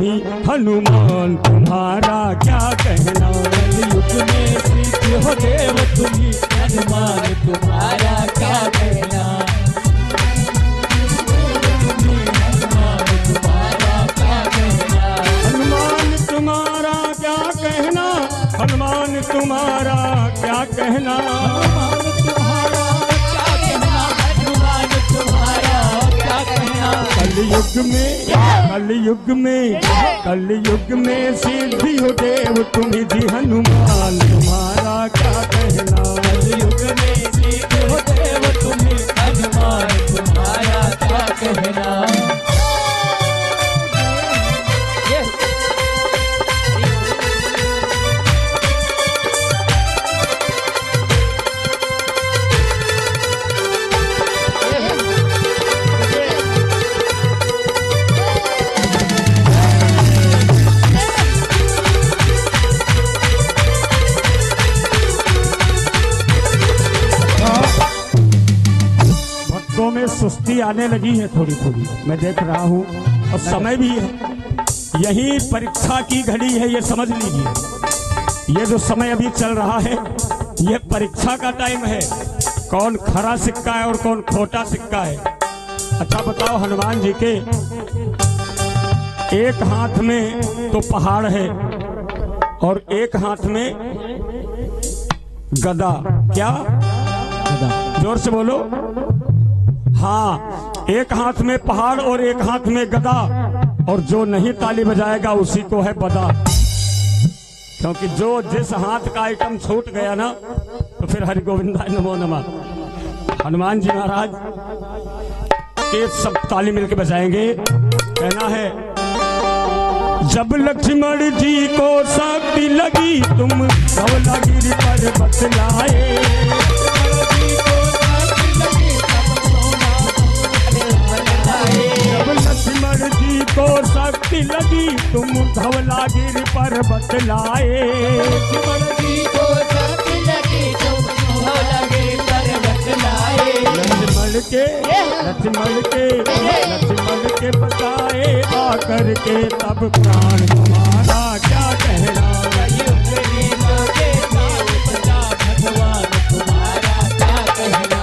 हनुमान तुम्हारा क्या कहना, कलयुग में सिद्ध हो देव तुम्ही, हनुमान तुम्हारा क्या कहना, हनुमान तुम्हारा क्या कहना, हनुमान तुम्हारा क्या कहना, हनुमान तुम्हारा क्या कहना, कलयुग में सिद्धि हो देव तुम्ही जी, हनुमान तुम्हारा क्या कहना, कलयुग में सिद्धि हो देव तुम्ही, हनुमान तुम्हारा क्या कहना। में सुस्ती आने लगी है थोड़ी थोड़ी, मैं देख रहा हूँ, और समय भी है, यही परीक्षा की घड़ी है, ये समझ लीजिए। ये जो समय अभी चल रहा है ये परीक्षा का टाइम है, कौन खरा सिक्का है और कौन खोटा सिक्का है। अच्छा बताओ, हनुमान जी के एक हाथ में तो पहाड़ है और एक हाथ में गदा, क्या गदा, जोर से बोलो, हाँ, एक हाथ में पहाड़ और एक हाथ में गदा, और जो नहीं ताली बजाएगा उसी को है बदा, क्योंकि जो जिस हाथ का आइटम छूट गया ना तो फिर हरि गोविंदा नमो नमः। हनुमान जी महाराज के सब ताली मिलके बजाएंगे। कहना है, जब लक्ष्मण जी को शक्ति लगी तुम धवलागिरी पर बतलाए, जब लक्ष्मण जी को शक्ति लगी तुम धवलागिरी पर बतलाए, लक्ष्मण जी को शक्ति लगी तुम धवलागिरी पर बतलाए, लक्ष्मण के बचाए आकर के तब प्राण तुम्हारा क्या कहना, भगवान तुम्हारा क्या कहना।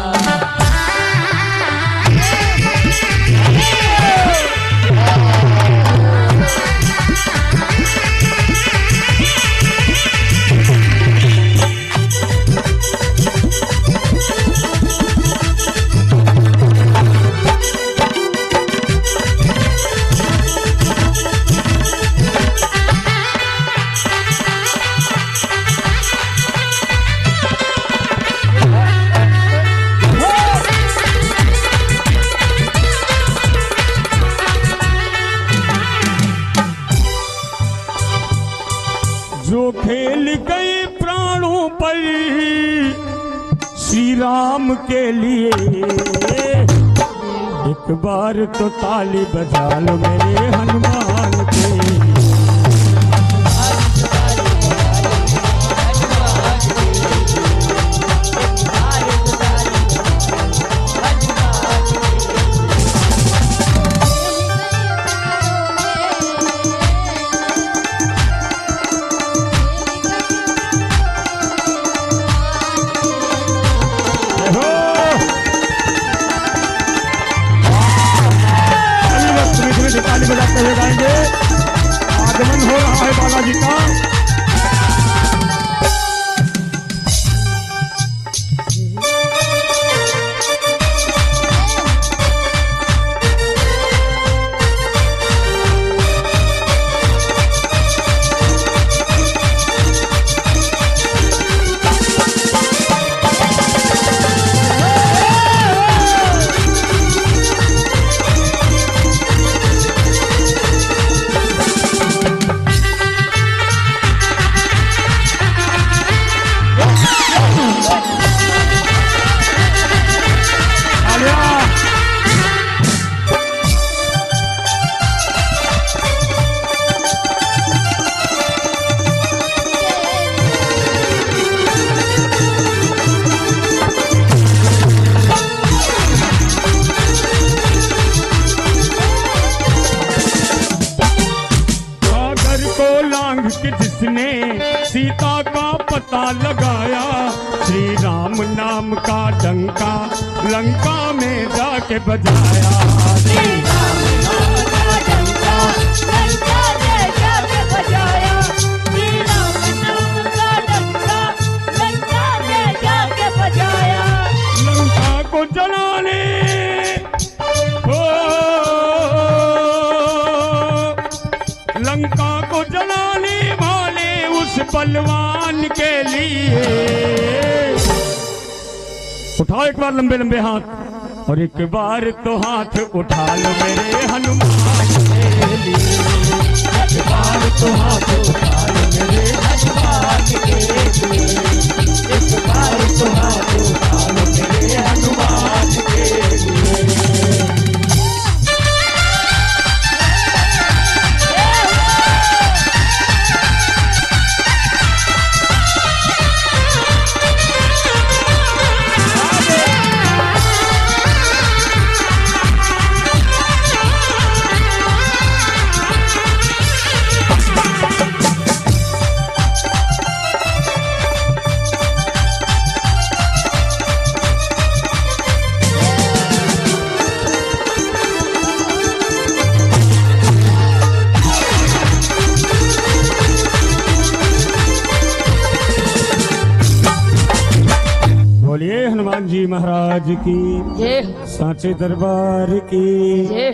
जो खेल गए प्राणों पर श्री राम के लिए, एक बार तो ताली बजा लो मेरे हनुमान के, ताली बजाते हुए गाएंगे। को लांग के जिसने सीता का पता लगाया, श्री राम नाम का डंका लंका में जाके बजाया। श्री राम नाम का डंका लंका में जाके बजाया। श्री राम नाम का डंका लंका में जाके बजाया। लंका को जलाने लंका को जलाने वाले उस बलवान के लिए, उठाओ एक बार लंबे लंबे हाथ, और एक बार तो हाथ उठा लो मेरे हनुमान के लिए। एक बार तो हाथ उठा लो मेरे हनुमान के लिए। एक बार तो हाथ उठा लो मेरे हनुमान के लिए। बोलिए हनुमान जी महाराज की, जय सांचे दरबार की। जय।